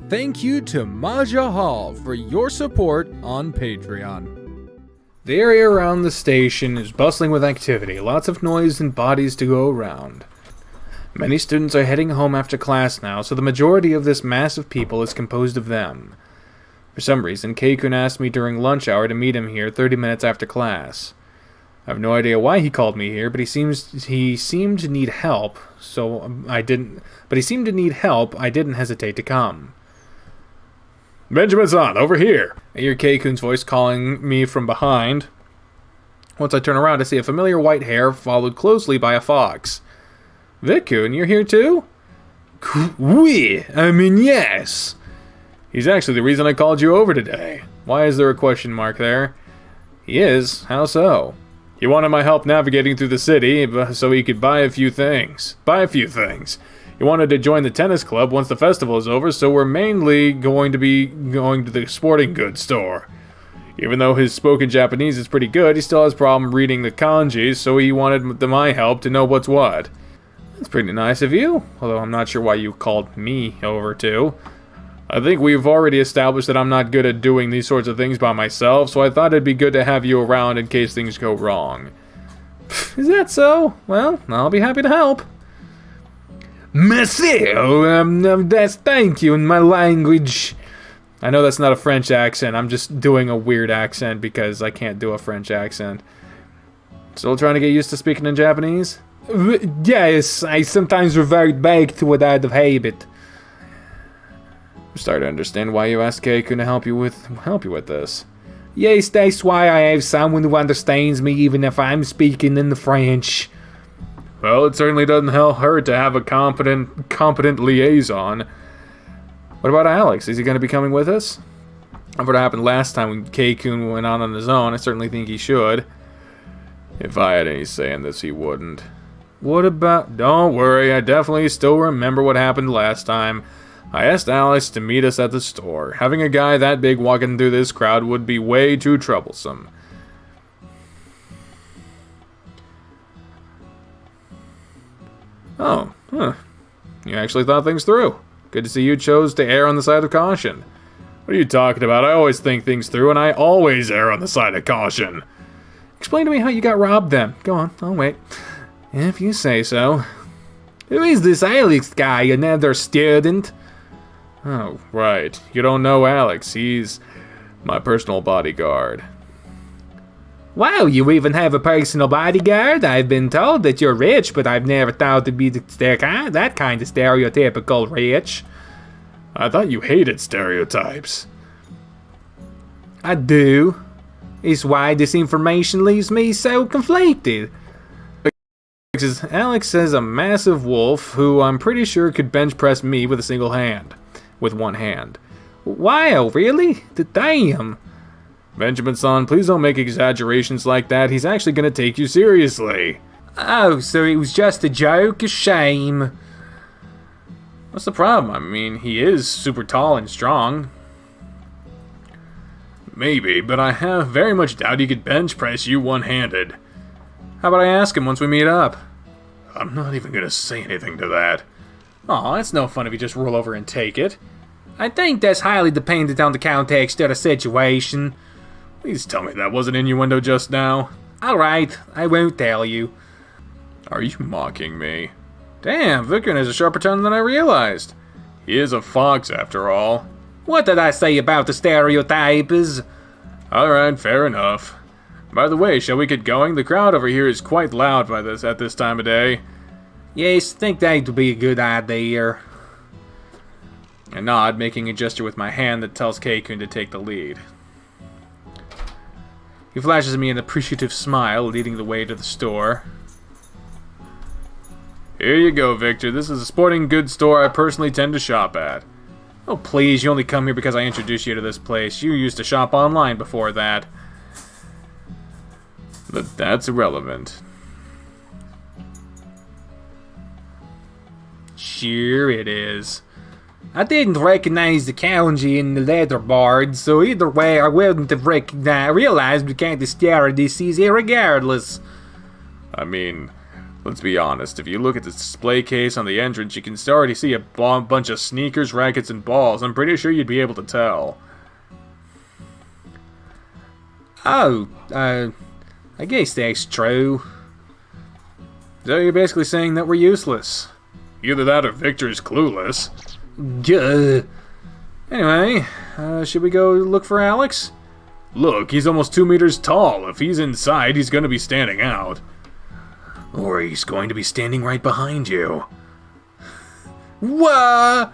Thank you to Maja Hall for your support on Patreon. The area around the station is bustling with activity, lots of noise and bodies to go around. Many students are heading home after class now, so the majority of this mass of people is composed of them. For some reason, Keikun asked me during lunch hour to meet him here 30 minutes after class. I have no idea why he called me here, but he seemed to need help, I didn't hesitate to come. Benjamin-san, over here! I hear Keikun's voice calling me from behind. Once I turn around, I see a familiar white hair followed closely by a fox. Vic-kun, you're here too? Oui, I mean yes. He's actually the reason I called you over today. Why is there a question mark there? He is? How so? He wanted my help navigating through the city so he could buy a few things. He wanted to join the tennis club once the festival is over, so we're mainly going to be going to the sporting goods store. Even though his spoken Japanese is pretty good, he still has a problem reading the kanji, so he wanted my help to know what's what. That's pretty nice of you, although I'm not sure why you called me over too. I think we've already established that I'm not good at doing these sorts of things by myself, so I thought it'd be good to have you around in case things go wrong. Is that so? Well, I'll be happy to help. Monsieur, that's thank you in my language. I know that's not a French accent, I'm just doing a weird accent because I can't do a French accent. Still trying to get used to speaking in Japanese? Yes, I sometimes revert back to it out of habit. I'm starting to understand why you asked Keikun to help you with this. Yes, that's why I have someone who understands me even if I'm speaking in the French. Well, it certainly doesn't hurt to have a competent liaison. What about Alex? Is he going to be coming with us? After what happened last time when Keikun went on his own, I certainly think he should. If I had any say in this, he wouldn't. What about... Don't worry, I definitely still remember what happened last time. I asked Alex to meet us at the store. Having a guy that big walking through this crowd would be way too troublesome. Oh, huh. You actually thought things through. Good to see you chose to err on the side of caution. What are you talking about? I always think things through, and I always err on the side of caution. Explain to me how you got robbed then. Go on, I'll wait. If you say so. Who is this Alex guy, another student? Oh, right. You don't know Alex. He's my personal bodyguard. Wow, you even have a personal bodyguard? I've been told that you're rich, but I've never thought to be that kind of stereotypical rich. I thought you hated stereotypes. I do. It's why this information leaves me so conflicted. Alex is a massive wolf who I'm pretty sure could bench press me with one hand. Wow, really? Damn. Benjamin-san, please don't make exaggerations like that. He's actually going to take you seriously. Oh, so it was just a joke? A shame. What's the problem? I mean, he is super tall and strong. Maybe, but I have very much doubt he could bench press you one-handed. How about I ask him once we meet up? I'm not even going to say anything to that. Aw, it's no fun if you just roll over and take it. I think that's highly dependent on the context of the situation. Please tell me that wasn't innuendo just now. Alright, I won't tell you. Are you mocking me? Damn, Vivian has a sharper tongue than I realized. He is a fox after all. What did I say about the stereotypes? Alright, fair enough. By the way, shall we get going? The crowd over here is quite loud at this time of day. Yes, think that would be a good idea. I nod, making a gesture with my hand that tells Keikun to take the lead. He flashes me an appreciative smile, leading the way to the store. Here you go, Victor. This is a sporting goods store I personally tend to shop at. Oh, please, you only come here because I introduced you to this place. You used to shop online before that. But that's irrelevant. Sure it is. I didn't recognize the kanji in the letterboard, so either way I wouldn't have realized we can't stare at this easy regardless. I mean, Let's be honest, if you look at the display case on the entrance, you can already see a bunch of sneakers, rackets, and balls. I'm pretty sure you'd be able to tell. Oh, I guess that's true. So you're basically saying that we're useless. Either that or Victor's clueless. Duh. Anyway, should we go look for Alex? Look, he's almost 2 meters tall. If he's inside, he's going to be standing out. Or he's going to be standing right behind you. Wah!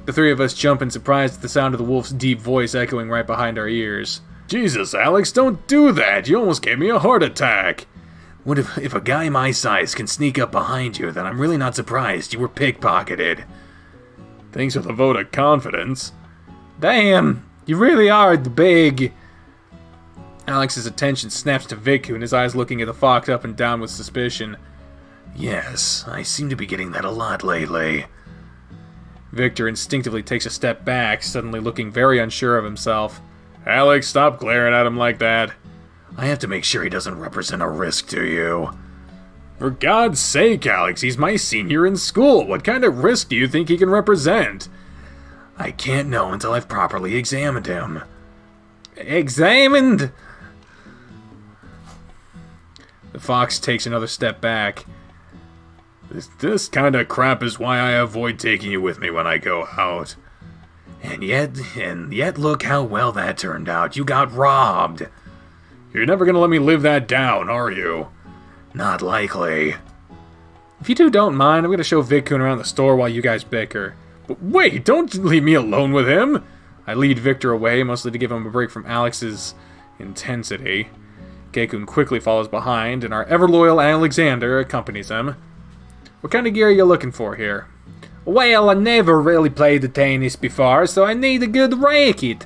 The three of us jump in surprise at the sound of the wolf's deep voice echoing right behind our ears. Jesus, Alex, don't do that! You almost gave me a heart attack! What if a guy my size can sneak up behind you, then I'm really not surprised you were pickpocketed. Thanks for the vote of confidence. Damn, you really are the big... Alex's attention snaps to Viku, and his eyes looking at the fox up and down with suspicion. Yes, I seem to be getting that a lot lately. Victor instinctively takes a step back, suddenly looking very unsure of himself. Alex, stop glaring at him like that. I have to make sure he doesn't represent a risk to you. For God's sake, Alex, he's my senior in school. What kind of risk do you think he can represent? I can't know until I've properly examined him. Examined? The fox takes another step back. This kind of crap is why I avoid taking you with me when I go out. And yet look how well that turned out. You got robbed. You're never gonna let me live that down, are you? Not likely. If you two don't mind, I'm gonna show Vic-kun around the store while you guys bicker. But wait, don't leave me alone with him! I lead Victor away, mostly to give him a break from Alex's intensity. Keikun quickly follows behind, and our ever-loyal Alexander accompanies him. What kind of gear are you looking for here? Well, I never really played the tennis before, so I need a good racket.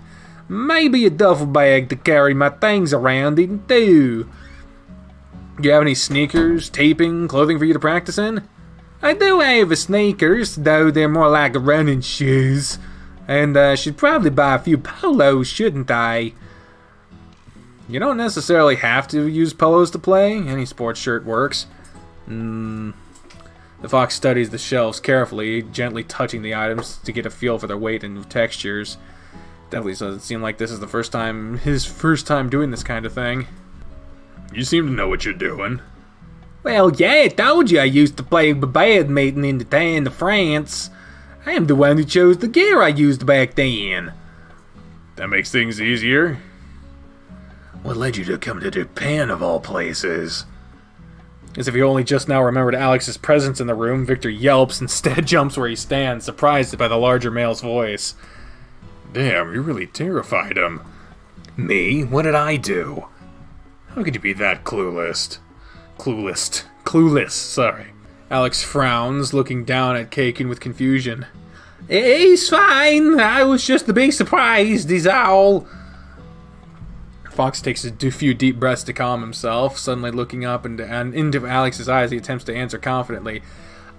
Maybe a duffel bag to carry my things around in, too. Do you have any sneakers, taping, clothing for you to practice in? I do have sneakers, though they're more like running shoes. And I should probably buy a few polos, shouldn't I? You don't necessarily have to use polos to play. Any sports shirt works. The fox studies the shelves carefully, gently touching the items to get a feel for their weight and textures. Definitely doesn't seem like this is his first time doing this kind of thing. You seem to know what you're doing. Well, yeah, I told you I used to play badminton in the town of France. I am the one who chose the gear I used back then. That makes things easier. What led you to come to Japan, of all places? As if he only just now remembered Alex's presence in the room, Victor yelps, instead jumps where he stands, surprised by the larger male's voice. Damn, you really terrified him. Me? What did I do? How could you be that clueless? Clueless, sorry. Alex frowns, looking down at Keikun with confusion. He's fine. I was just a bit surprised, is all. Fox takes a few deep breaths to calm himself, suddenly looking up and into Alex's eyes. He attempts to answer confidently.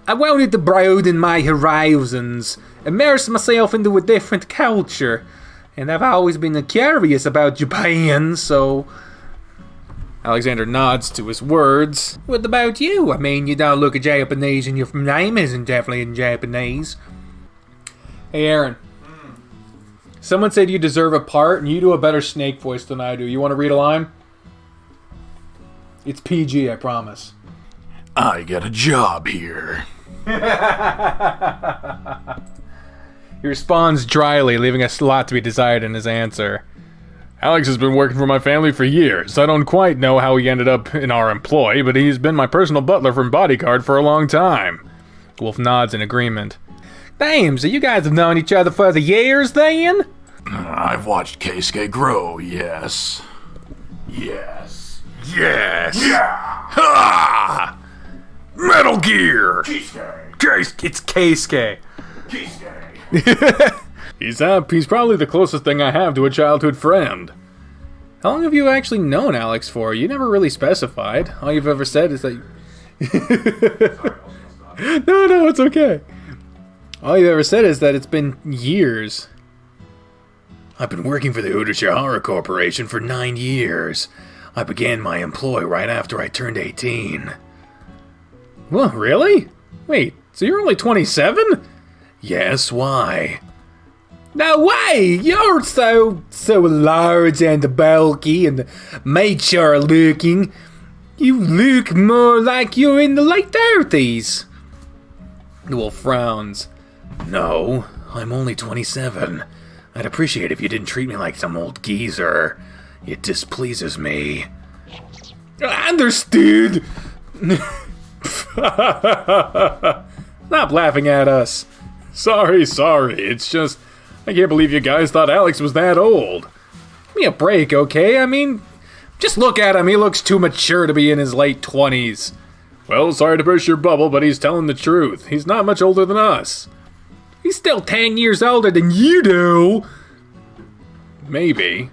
I wanted to broaden my horizons, immerse myself into a different culture, and I've always been curious about Japan, so... Alexander nods to his words. What about you? I mean, you don't look Japanese and your name isn't definitely in Japanese. Hey, Aaron. Someone said you deserve a part, and you do a better snake voice than I do. You want to read a line? It's PG, I promise. I got a job here. He responds dryly, leaving a lot to be desired in his answer. Alex has been working for my family for years. I don't quite know how he ended up in our employ, but he's been my personal butler from bodyguard for a long time. Wolf nods in agreement. Damn, so you guys have known each other for the years then? I've watched Keisuke grow, yes. Yes. Yes! Yeah! Ha! Metal Gear! Keisuke! It's Keisuke. Keisuke! He's probably the closest thing I have to a childhood friend. How long have you actually known Alex for? You never really specified. All you've ever said is that... No, it's okay. All you've ever said is that it's been years. I've been working for the Udashihara Corporation for 9 years. I began my employ right after I turned 18. What, really? Wait, so you're only 27? Yes, why? No way! You're so large and bulky and mature looking. You look more like you're in the late 30s. The wolf frowns. No, I'm only 27. I'd appreciate if you didn't treat me like some old geezer. It displeases me. Understood. Stop laughing at us. Sorry. It's just, I can't believe you guys thought Alex was that old. Give me a break, okay? I mean, just look at him. He looks too mature to be in his late 20s. Well, sorry to burst your bubble, but he's telling the truth. He's not much older than us. He's still 10 years older than you do. Maybe.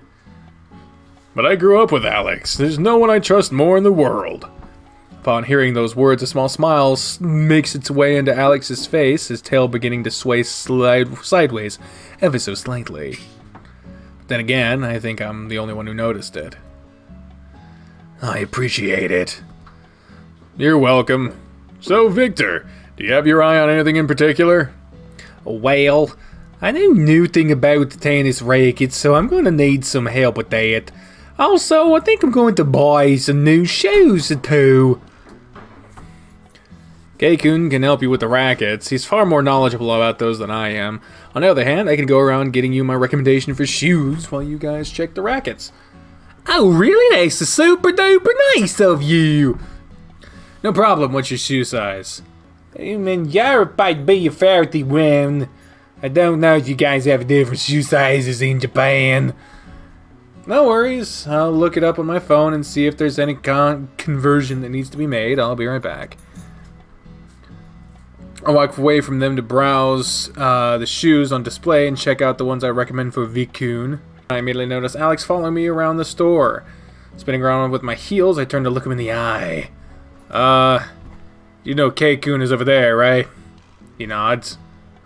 But I grew up with Alex. There's no one I trust more in the world. Upon hearing those words, a small smile makes its way into Alex's face, his tail beginning to sway sideways ever so slightly. But then again, I think I'm the only one who noticed it. I appreciate it. You're welcome. So, Victor, do you have your eye on anything in particular? Well, I know nothing about the tennis rackets, so I'm going to need some help with that. Also, I think I'm going to buy some new shoes too. Keikun can help you with the rackets. He's far more knowledgeable about those than I am. On the other hand, I can go around getting you my recommendation for shoes while you guys check the rackets. Oh, really? That's super duper nice of you. No problem. What's your shoe size? I mean, Europe might be a 31. I don't know if you guys have different shoe sizes in Japan. No worries. I'll look it up on my phone and see if there's any conversion that needs to be made. I'll be right back. I walk away from them to browse the shoes on display and check out the ones I recommend for Vikun. I immediately notice Alex following me around the store. Spinning around with my heels, I turn to look him in the eye. You know Keikun is over there, right? He nods.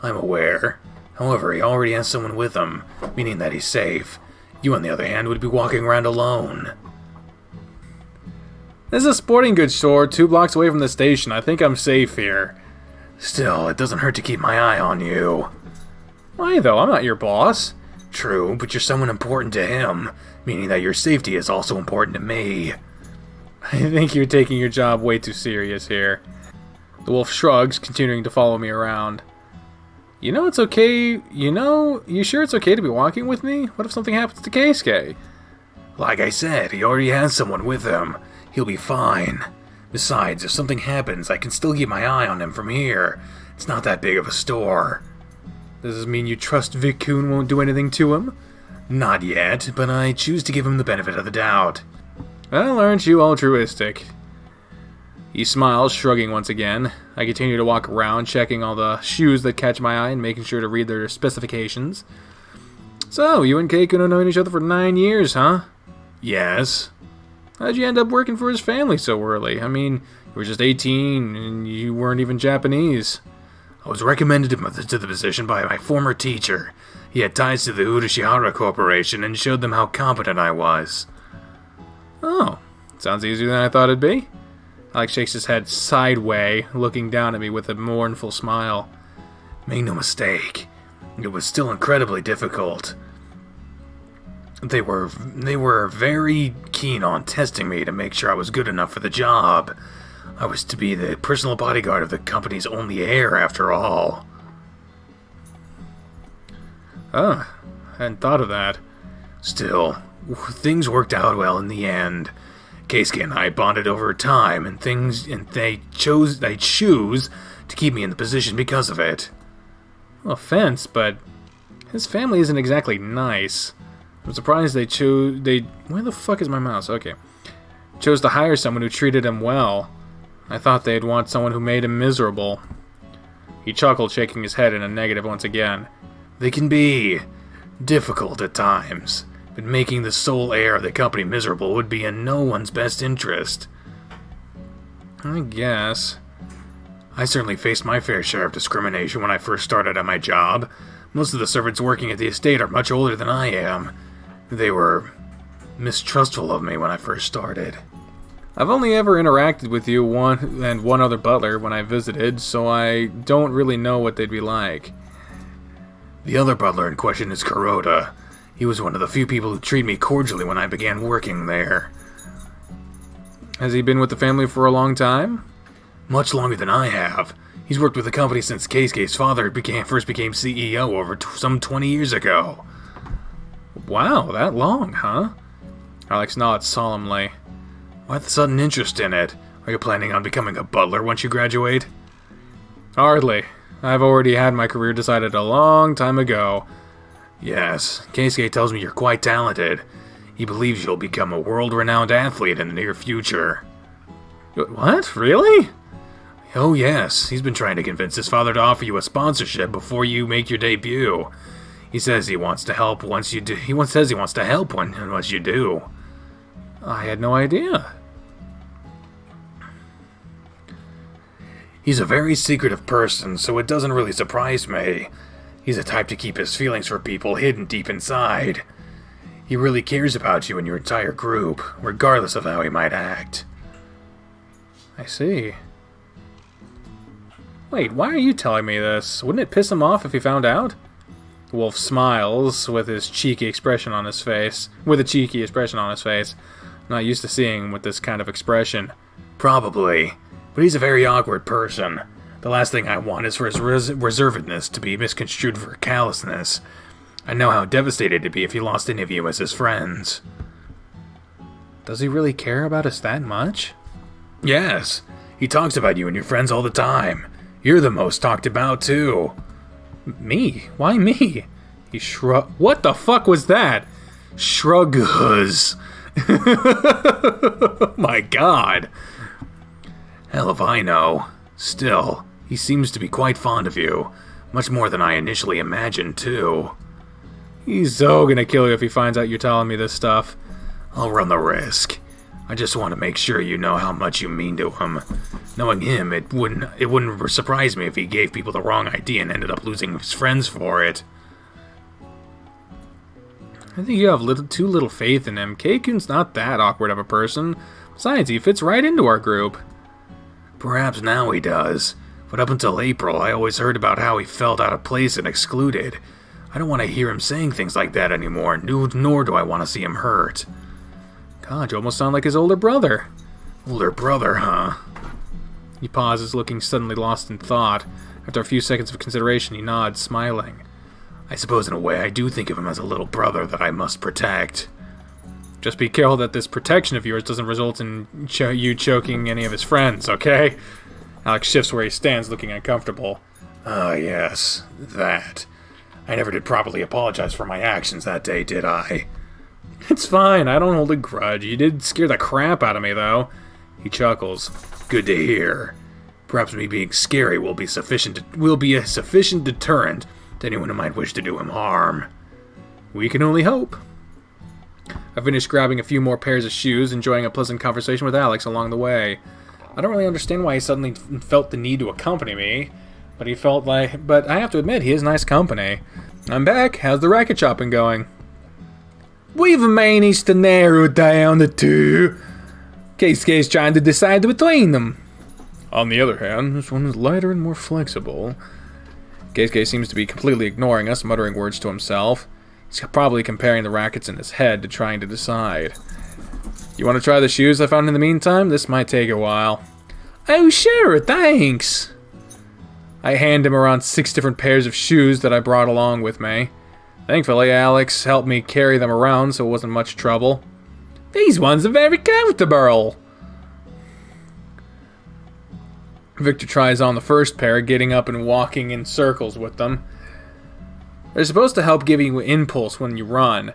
I'm aware. However, he already has someone with him, meaning that he's safe. You, on the other hand, would be walking around alone. This is a sporting goods store 2 blocks away from the station. I think I'm safe here. Still, it doesn't hurt to keep my eye on you. Why, though? I'm not your boss. True, but you're someone important to him, meaning that your safety is also important to me. I think you're taking your job way too serious here. The wolf shrugs, continuing to follow me around. You know it's okay, you sure it's okay to be walking with me? What if something happens to Keisuke? Like I said, he already has someone with him. He'll be fine. Besides, if something happens, I can still keep my eye on him from here. It's not that big of a store. Does this mean you trust Vikun won't do anything to him? Not yet, but I choose to give him the benefit of the doubt. Well, aren't you altruistic? He smiles, shrugging once again. I continue to walk around, checking all the shoes that catch my eye and making sure to read their specifications. So, you and Keikun have known each other for 9 years, huh? Yes. How'd you end up working for his family so early? I mean, you were just 18 and you weren't even Japanese. I was recommended to the position by my former teacher. He had ties to the Urashihara Corporation and showed them how competent I was. Oh, sounds easier than I thought it'd be. Alex shakes his head sideways, looking down at me with a mournful smile. Make no mistake, it was still incredibly difficult. They were very keen on testing me to make sure I was good enough for the job. I was to be the personal bodyguard of the company's only heir, after all. Oh, I hadn't thought of that. Still, things worked out well in the end. Keisuke and I bonded over time, and they choose to keep me in the position because of it. No offense, but his family isn't exactly nice. I'm surprised where the fuck is my mouse? Okay. Chose to hire someone who treated him well. I thought they'd want someone who made him miserable. He chuckled, shaking his head in a negative once again. They can be difficult at times, but making the sole heir of the company miserable would be in no one's best interest. I guess. I certainly faced my fair share of discrimination when I first started at my job. Most of the servants working at the estate are much older than I am. They were mistrustful of me when I first started. I've only ever interacted with you one other butler when I visited, so I don't really know what they'd be like. The other butler in question is Kuroda. He was one of the few people who treated me cordially when I began working there. Has he been with the family for a long time? Much longer than I have. He's worked with the company since Keisuke's father first became CEO over some 20 years ago. Wow, that long, huh? Alex nods solemnly. Why the sudden interest in it? Are you planning on becoming a butler once you graduate? Hardly. I've already had my career decided a long time ago. Yes, Keisuke tells me you're quite talented. He believes you'll become a world-renowned athlete in the near future. What? Really? Oh yes, he's been trying to convince his father to offer you a sponsorship before you make your debut. He says he wants to help once you do. Says he wants to help once you do. I had no idea. He's a very secretive person, so it doesn't really surprise me. He's the type to keep his feelings for people hidden deep inside. He really cares about you and your entire group, regardless of how he might act. I see. Wait, why are you telling me this? Wouldn't it piss him off if he found out? The wolf smiles with a cheeky expression on his face. Not used to seeing him with this kind of expression. Probably. But he's a very awkward person. The last thing I want is for his reservedness to be misconstrued for callousness. I know how devastated he'd be if he lost any of you as his friends. Does he really care about us that much? Yes. He talks about you and your friends all the time. You're the most talked about, too. Me? Why me? He What the fuck was that? Shrugs. My god. Hell if I know. Still, he seems to be quite fond of you. Much more than I initially imagined, too. He's so gonna kill you if he finds out you're telling me this stuff. I'll run the risk. I just want to make sure you know how much you mean to him. Knowing him, it wouldn't surprise me if he gave people the wrong idea and ended up losing his friends for it. I think you have too little faith in him. Keikun's not that awkward of a person. Besides, he fits right into our group. Perhaps now he does. But up until April, I always heard about how he felt out of place and excluded. I don't want to hear him saying things like that anymore, nor do I want to see him hurt. God, you almost sound like his older brother. Older brother, huh? He pauses, looking suddenly lost in thought. After a few seconds of consideration, he nods, smiling. I suppose in a way I do think of him as a little brother that I must protect. Just be careful that this protection of yours doesn't result in you choking any of his friends, okay? Alex shifts where he stands, looking uncomfortable. Ah, yes, that. I never did properly apologize for my actions that day, did I? It's fine, I don't hold a grudge. You did scare the crap out of me, though. He chuckles. Good to hear. Perhaps me being scary will be a sufficient deterrent to anyone who might wish to do him harm. We can only hope. I finished grabbing a few more pairs of shoes, enjoying a pleasant conversation with Alex along the way. I don't really understand why he suddenly felt the need to accompany me, but I have to admit, he is nice company. I'm back. How's the racket shopping going? We've managed to narrow down the two. Keisuke's trying to decide between them. On the other hand, this one is lighter and more flexible. Keisuke seems to be completely ignoring us, muttering words to himself. He's probably comparing the rackets in his head to trying to decide. You want to try the shoes I found in the meantime? This might take a while. Oh, sure, thanks. I hand him around 6 different pairs of shoes that I brought along with me. Thankfully, Alex helped me carry them around, so it wasn't much trouble. These ones are very comfortable. Victor tries on the first pair, getting up and walking in circles with them. They're supposed to help give you impulse when you run.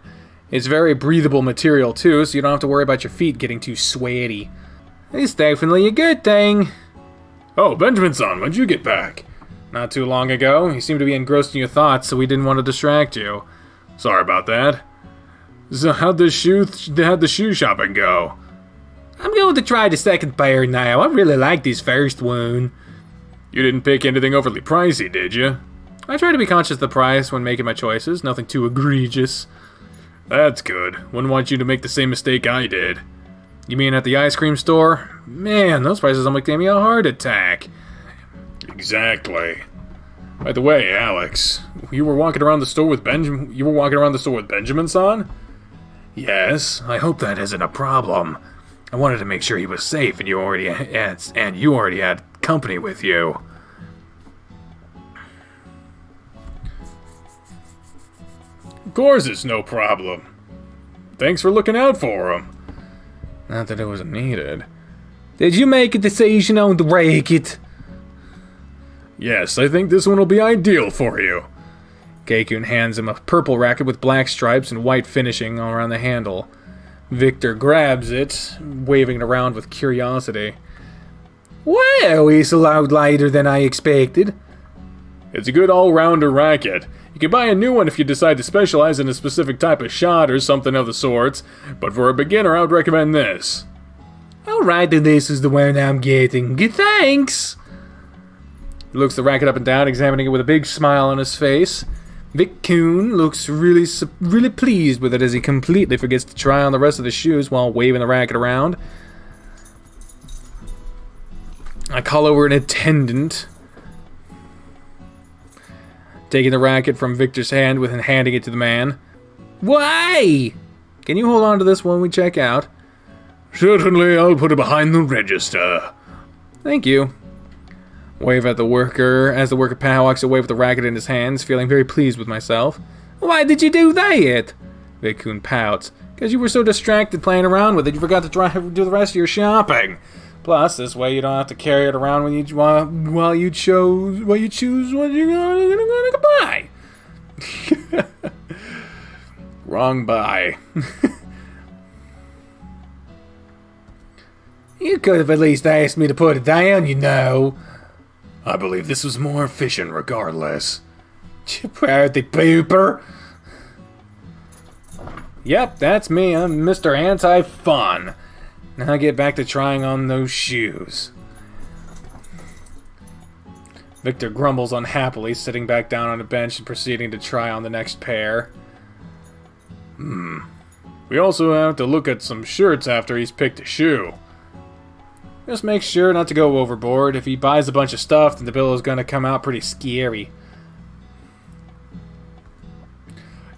It's very breathable material too, so you don't have to worry about your feet getting too sweaty. It's definitely a good thing. Oh, Benjamin-san, when'd you get back? Not too long ago. You seem to be engrossed in your thoughts, so we didn't want to distract you. Sorry about that. So how'd the shoe shopping go? I'm going to try the second pair now. I really like this first one. You didn't pick anything overly pricey, did you? I try to be conscious of the price when making my choices. Nothing too egregious. That's good. Wouldn't want you to make the same mistake I did. You mean at the ice cream store? Man, those prices almost gave me a heart attack. Exactly. By the way, Alex, you were walking around the store with Benjamin. You were walking around the store with Benjamin-san? Yes, I hope that isn't a problem. I wanted to make sure he was safe, and you already had company with you. Of course, it's no problem. Thanks for looking out for him. Not that it was needed. Did you make a decision on the racket? Yes, I think this one will be ideal for you. Keikun hands him a purple racket with black stripes and white finishing all around the handle. Victor grabs it, waving it around with curiosity. Well, it's a lot lighter than I expected. It's a good all-rounder racket. You can buy a new one if you decide to specialize in a specific type of shot or something of the sorts, but for a beginner, I would recommend this. Alright, then this is the one I'm getting. Good, thanks! He looks the racket up and down, examining it with a big smile on his face. Vic-kun looks really pleased with it as he completely forgets to try on the rest of the shoes while waving the racket around. I call over an attendant, taking the racket from Victor's hand and handing it to the man. Why? Can you hold on to this when we check out? Certainly, I'll put it behind the register. Thank you. Wave at the worker as the worker walks away with the racket in his hands, feeling very pleased with myself. Why did you do that? Vic-kun pouts. Because you were so distracted playing around with it, you forgot to do the rest of your shopping. Plus, this way you don't have to carry it around while you choose what you're gonna buy. Wrong buy. You could have at least asked me to put it down, you know. I believe this was more efficient regardless. Proudy pooper. Yep, that's me. I'm Mr. Anti-Fun. Now get back to trying on those shoes. Victor grumbles unhappily, sitting back down on a bench and proceeding to try on the next pair. We also have to look at some shirts after he's picked a shoe. Just make sure not to go overboard. If he buys a bunch of stuff, then the bill is going to come out pretty scary.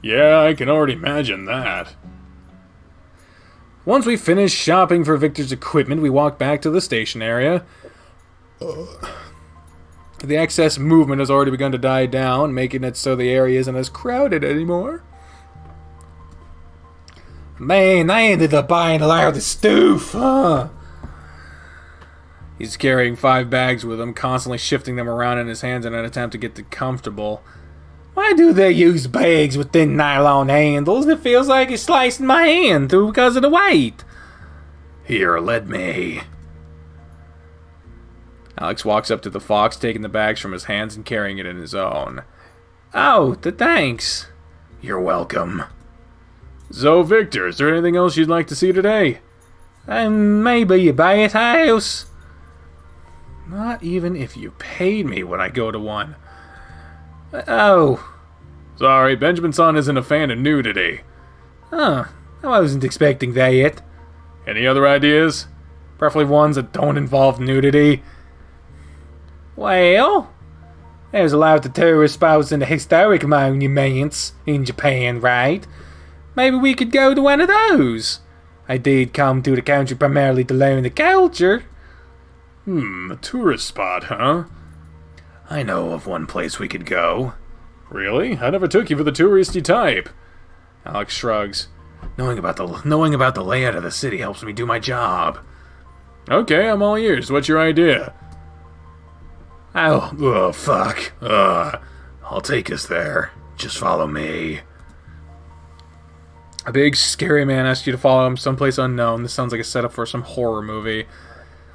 Yeah, I can already imagine that. Once we finish shopping for Victor's equipment, we walk back to the station area. The excess movement has already begun to die down, making it so the area isn't as crowded anymore. Man, I ended up buying a lot of the stuff, huh? He's carrying 5 bags with him, constantly shifting them around in his hands in an attempt to get them comfortable. Why do they use bags with thin nylon handles? It feels like it's slicing my hand through because of the weight. Here, let me. Alex walks up to the fox, taking the bags from his hands and carrying it in his own. Oh, thanks. You're welcome. So, Victor, is there anything else you'd like to see today? Maybe a bathhouse. Not even if you paid me would I go to one. Oh. Sorry, Benjamin-san isn't a fan of nudity. Huh. I wasn't expecting that. Any other ideas? Preferably ones that don't involve nudity. Well, there's a lot of tourist spots in the historic monuments in Japan, right? Maybe we could go to one of those. I did come to the country primarily to learn the culture. A tourist spot, huh? I know of one place we could go. Really? I never took you for the touristy type. Alex shrugs. Knowing about the layout of the city helps me do my job. Okay, I'm all ears. What's your idea? Oh, fuck. I'll take us there. Just follow me. A big, scary man asks you to follow him someplace unknown. This sounds like a setup for some horror movie.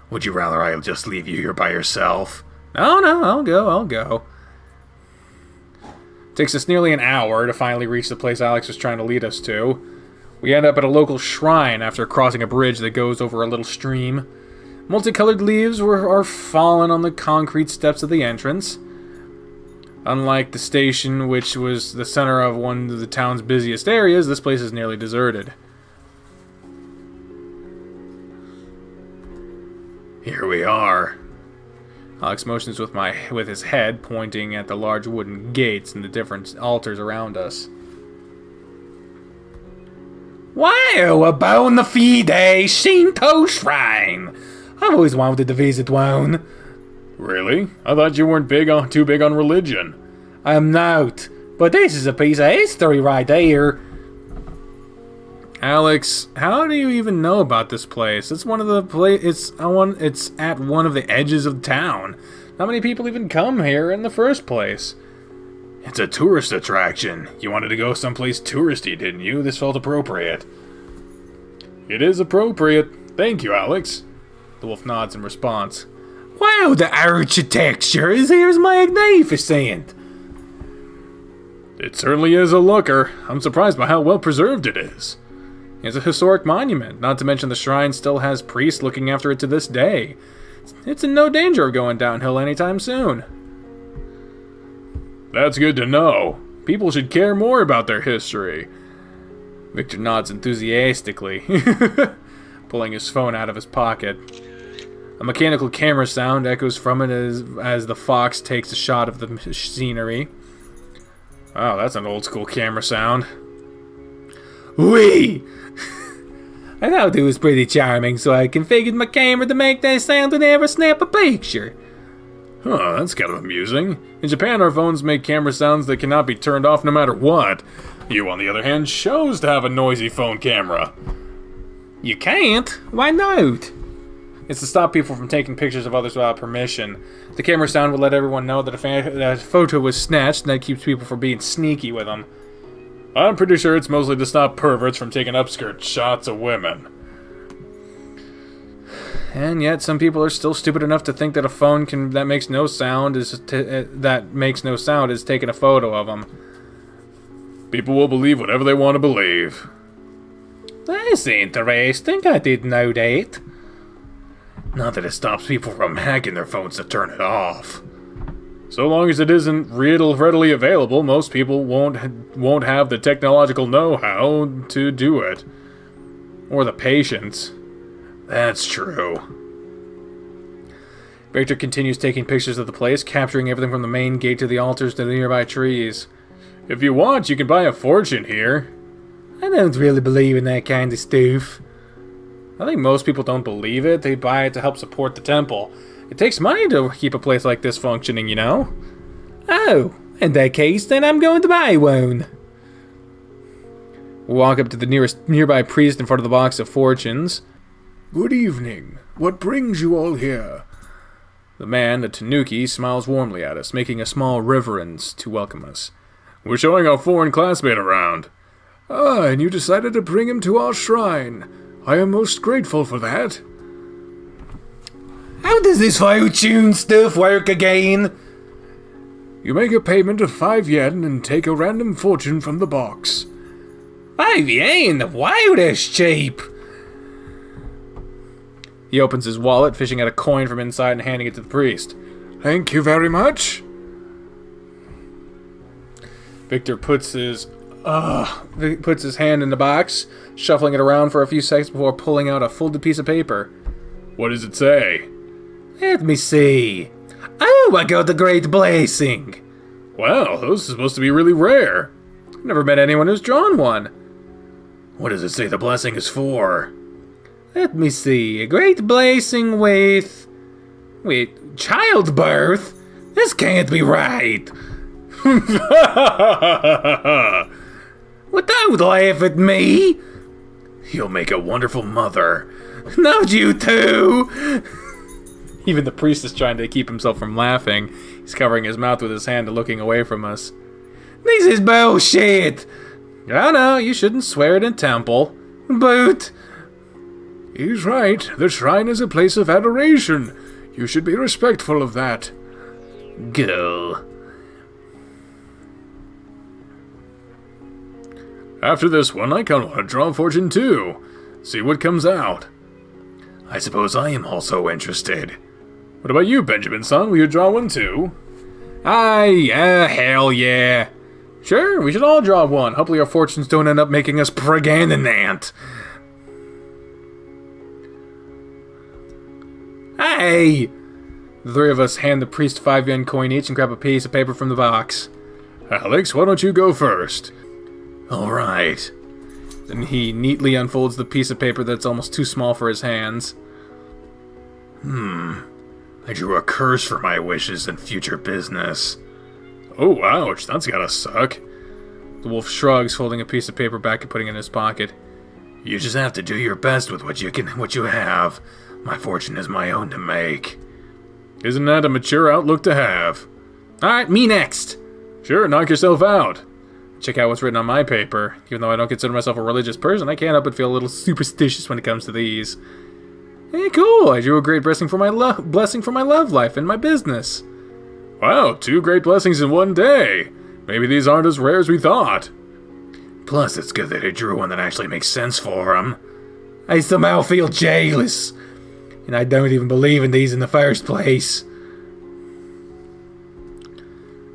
Would you rather I just leave you here by yourself? No, I'll go. It takes us nearly an hour to finally reach the place Alex was trying to lead us to. We end up at a local shrine after crossing a bridge that goes over a little stream. Multicolored leaves are fallen on the concrete steps of the entrance. Unlike the station, which was the center of one of the town's busiest areas, this place is nearly deserted. Here we are. Alex motions with his head, pointing at the large wooden gates and the different altars around us. Wow, a bona fide Shinto shrine! I've always wanted to visit one. Really? I thought you weren't too big on religion. I'm not, but this is a piece of history right here. Alex, how do you even know about this place? It's one of the it's at one of the edges of town. Not many people even come here in the first place. It's a tourist attraction. You wanted to go someplace touristy, didn't you? This felt appropriate. It is appropriate. Thank you, Alex. The wolf nods in response. Wow, the architecture is here's magnificent. It certainly is a looker. I'm surprised by how well preserved it is. It's a historic monument, not to mention the shrine still has priests looking after it to this day. It's in no danger of going downhill anytime soon. That's good to know. People should care more about their history. Victor nods enthusiastically, pulling his phone out of his pocket. A mechanical camera sound echoes from it as the fox takes a shot of the scenery. Wow, that's an old school camera sound. Wee! I thought it was pretty charming, so I configured my camera to make that sound whenever I snap a picture. Huh, that's kind of amusing. In Japan, our phones make camera sounds that cannot be turned off no matter what. You, on the other hand, chose to have a noisy phone camera. You can't? Why not? It's to stop people from taking pictures of others without permission. The camera sound will let everyone know that a photo was snatched, and that keeps people from being sneaky with them. I'm pretty sure it's mostly to stop perverts from taking upskirt shots of women. And yet, some people are still stupid enough to think that a phone that makes no sound is taking a photo of them. People will believe whatever they want to believe. That's interesting. I didn't know that. Not that it stops people from hacking their phones to turn it off. So long as it isn't readily available, most people won't have the technological know-how to do it. Or the patience. That's true. Victor continues taking pictures of the place, capturing everything from the main gate to the altars to the nearby trees. If you want, you can buy a fortune here. I don't really believe in that kind of stuff. I think most people don't believe it. They buy it to help support the temple. It takes money to keep a place like this functioning, you know? Oh, in that case, then I'm going to buy one. We walk up to the nearby priest in front of the box of fortunes. Good evening. What brings you all here? The man, a tanuki, smiles warmly at us, making a small reverence to welcome us. We're showing our foreign classmate around. Ah, and you decided to bring him to our shrine. I am most grateful for that. How does this fortune stuff work again? You make a payment of 5 yen and take a random fortune from the box. 5 yen? Wow, that's cheap. He opens his wallet, fishing out a coin from inside and handing it to the priest. Thank you very much. Victor puts his hand in the box, shuffling it around for a few seconds before pulling out a folded piece of paper. What does it say? Let me see. Oh, I got the great blessing. Wow, those are supposed to be really rare. I've never met anyone who's drawn one. What does it say the blessing is for? Let me see. A great blessing with childbirth? This can't be right. Well, don't laugh at me. You'll make a wonderful mother. Not you too. Even the priest is trying to keep himself from laughing. He's covering his mouth with his hand and looking away from us. This is bullshit. Oh no, you shouldn't swear it in temple. But... He's right. The shrine is a place of adoration. You should be respectful of that. Go. After this one, I kind of want to draw a fortune too. See what comes out. I suppose I am also interested. What about you, Benjamin-san? Will you draw one too? Hell yeah. Sure, we should all draw one. Hopefully our fortunes don't end up making us pregnant. Hey! The three of us hand the priest 5 yen coin each and grab a piece of paper from the box. Alex, why don't you go first? Alright. Then he neatly unfolds the piece of paper that's almost too small for his hands. I drew a curse for my wishes and future business. Oh, ouch, that's gotta suck. The wolf shrugs, folding a piece of paper back and putting it in his pocket. You just have to do your best with what you have. My fortune is my own to make. Isn't that a mature outlook to have? Alright, me next! Sure, knock yourself out. Check out what's written on my paper. Even though I don't consider myself a religious person, I can't help but feel a little superstitious when it comes to these. Hey, cool! I drew a great blessing for my love life and my business. Wow, 2 great blessings in one day. Maybe these aren't as rare as we thought. Plus, it's good that I drew one that actually makes sense for him. I somehow feel jealous. And I don't even believe in these in the first place.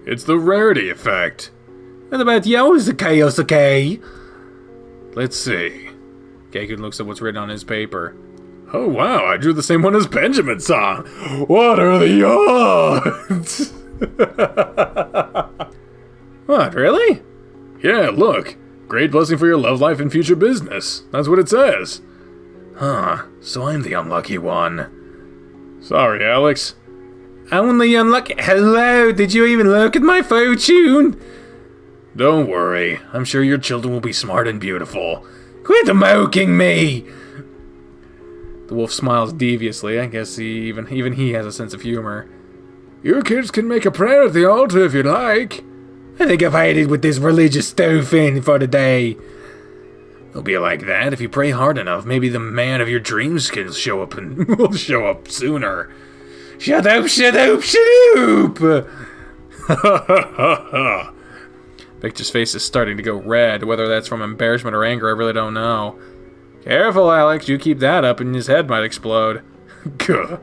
It's the rarity effect. What about yours, Keisuke? Let's see. Keikun looks at what's written on his paper. Oh wow, I drew the same one as Benjamin saw. What are the odds? What, really? Yeah, look. Great blessing for your love life and future business. That's what it says. Huh, so I'm the unlucky one. Sorry, Alex. Only unlucky. Hello, did you even look at my fortune? Don't worry, I'm sure your children will be smart and beautiful. Quit mocking me! The wolf smiles deviously. I guess even he has a sense of humor. Your kids can make a prayer at the altar if you'd like. I think I've had it with this religious stuff in for the day. It'll be like that if you pray hard enough. Maybe the man of your dreams can show up and will show up sooner. Shut up, shut up, shut up! Victor's face is starting to go red. Whether that's from embarrassment or anger, I really don't know. Careful, Alex. You keep that up and his head might explode. Gah.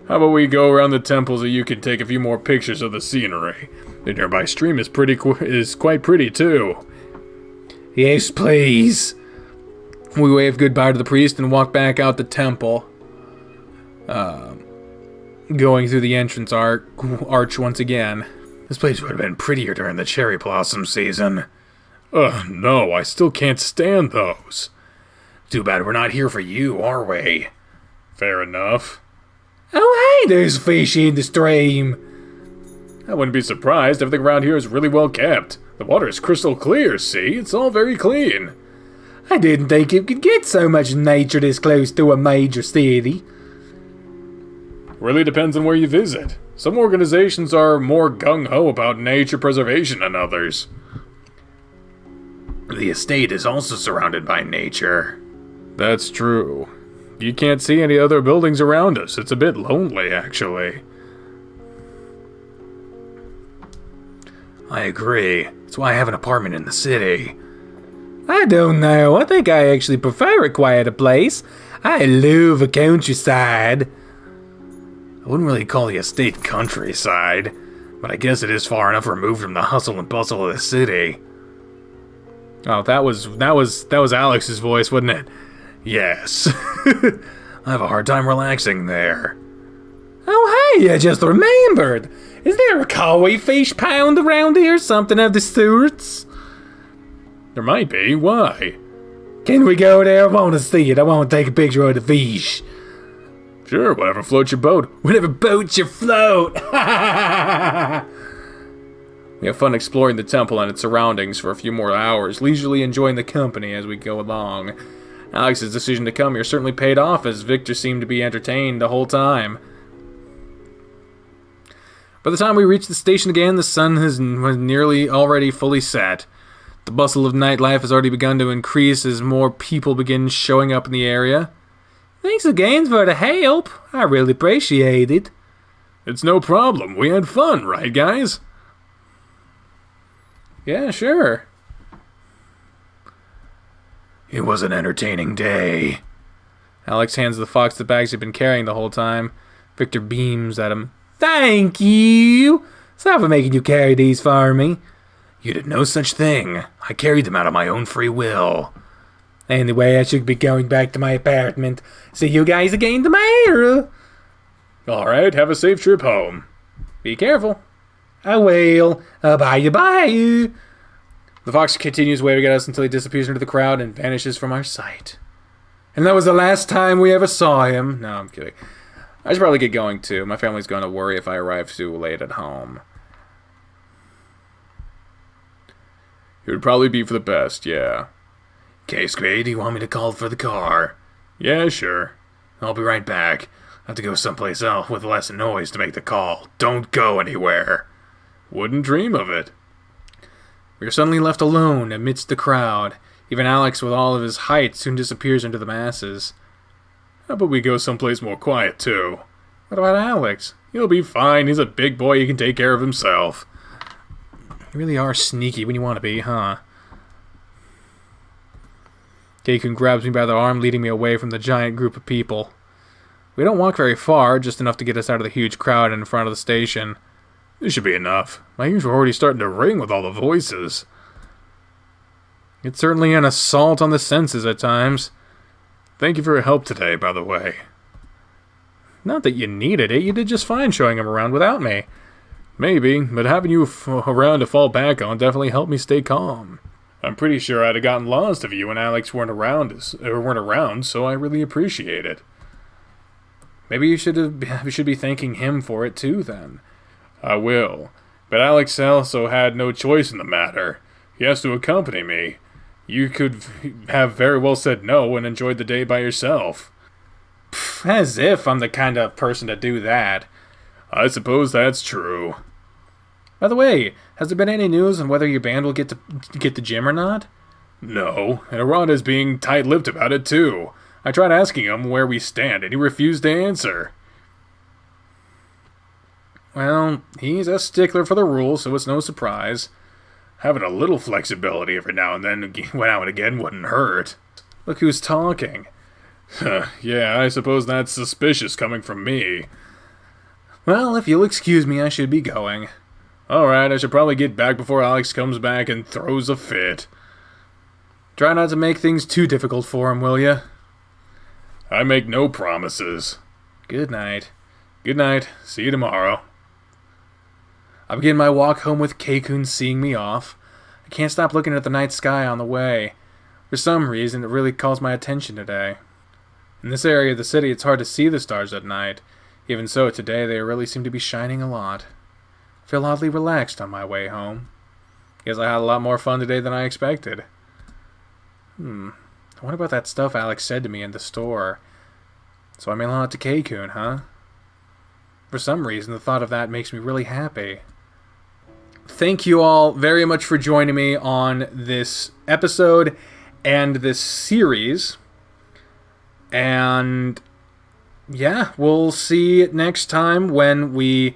How about we go around the temple so you can take a few more pictures of the scenery? The nearby stream is quite pretty too. Yes, please. We wave goodbye to the priest and walk back out the temple. Going through the entrance arch once again. This place would have been prettier during the cherry blossom season. Ugh, no, I still can't stand those. Too bad we're not here for you, are we? Fair enough. Oh, hey, there's fish in the stream. I wouldn't be surprised. Everything around here is really well kept. The water is crystal clear, see? It's all very clean. I didn't think you could get so much nature this close to a major city. Really depends on where you visit. Some organizations are more gung-ho about nature preservation than others. The estate is also surrounded by nature. That's true. You can't see any other buildings around us. It's a bit lonely, actually. I agree. That's why I have an apartment in the city. I don't know. I think I actually prefer a quieter place. I love a countryside. I wouldn't really call the estate countryside, but I guess it is far enough removed from the hustle and bustle of the city. Oh, that was Alex's voice, wasn't it? Yes. I have a hard time relaxing there. Oh, hey, I just remembered. Is there a koi fish pound around here? Something of the sorts? There might be. Why? Can we go there? I want to see it. I want to take a picture of the fish. Sure, whatever floats your boat. Whatever boats you float. We have fun exploring the temple and its surroundings for a few more hours, leisurely enjoying the company as we go along. Alex's decision to come here certainly paid off, as Victor seemed to be entertained the whole time. By the time we reach the station again, the sun was nearly already fully set. The bustle of nightlife has already begun to increase as more people begin showing up in the area. Thanks again for the help. I really appreciate it. It's no problem. We had fun, right, guys? Yeah, sure. It was an entertaining day. Alex hands the fox the bags he'd been carrying the whole time. Victor beams at him. Thank you. Sorry for making you carry these for me. You did no such thing. I carried them out of my own free will. Anyway, I should be going back to my apartment. See you guys again tomorrow. Alright, have a safe trip home. Be careful. I will. Bye. The fox continues waving at us until he disappears into the crowd and vanishes from our sight. And that was the last time we ever saw him. No, I'm kidding. I should probably get going too. My family's going to worry if I arrive too late at home. It would probably be for the best, yeah. Keisuke, do you want me to call for the car? Yeah, sure. I'll be right back. I have to go someplace else with less noise to make the call. Don't go anywhere. Wouldn't dream of it. We are suddenly left alone amidst the crowd. Even Alex, with all of his height, soon disappears into the masses. How about we go someplace more quiet, too? What about Alex? He'll be fine. He's a big boy. He can take care of himself. You really are sneaky when you want to be, huh? Keikun grabs me by the arm, leading me away from the giant group of people. We don't walk very far, just enough to get us out of the huge crowd in front of the station. This should be enough. My ears were already starting to ring with all the voices. It's certainly an assault on the senses at times. Thank you for your help today, by the way. Not that you needed it. You did just fine showing him around without me. Maybe, but having you around to fall back on definitely helped me stay calm. I'm pretty sure I'd have gotten lost if you and Alex weren't around, so I really appreciate it. Maybe you should be thanking him for it too, then. I will. But Alex also had no choice in the matter. He has to accompany me. You could have very well said no and enjoyed the day by yourself. As if I'm the kind of person to do that. I suppose that's true. By the way, has there been any news on whether your band will get the gym or not? No, and Arad is being tight-lipped about it too. I tried asking him where we stand, and he refused to answer. Well, he's a stickler for the rules, so it's no surprise. Having a little flexibility every now and then, now and again, wouldn't hurt. Look who's talking. Yeah, I suppose that's suspicious coming from me. Well, if you'll excuse me, I should be going. Alright, I should probably get back before Alex comes back and throws a fit. Try not to make things too difficult for him, will you? I make no promises. Good night. Good night. See you tomorrow. I begin my walk home with Keikun seeing me off. I can't stop looking at the night sky on the way. For some reason, it really calls my attention today. In this area of the city, it's hard to see the stars at night. Even so, today they really seem to be shining a lot. I feel oddly relaxed on my way home. Guess I had a lot more fun today than I expected. I wonder about that stuff Alex said to me in the store. So I mail it to Keikun, huh? For some reason, the thought of that makes me really happy. Thank you all very much for joining me on this episode and this series. And yeah, we'll see next time when this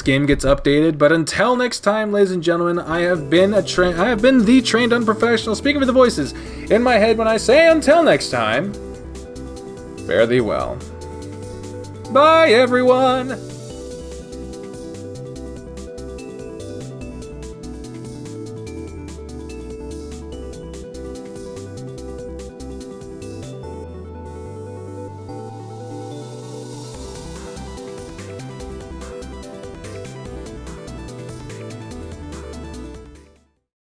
game gets updated. But until next time, ladies and gentlemen, I have been the trained unprofessional speaking with the voices in my head when I say until next time, fare thee well. Bye everyone.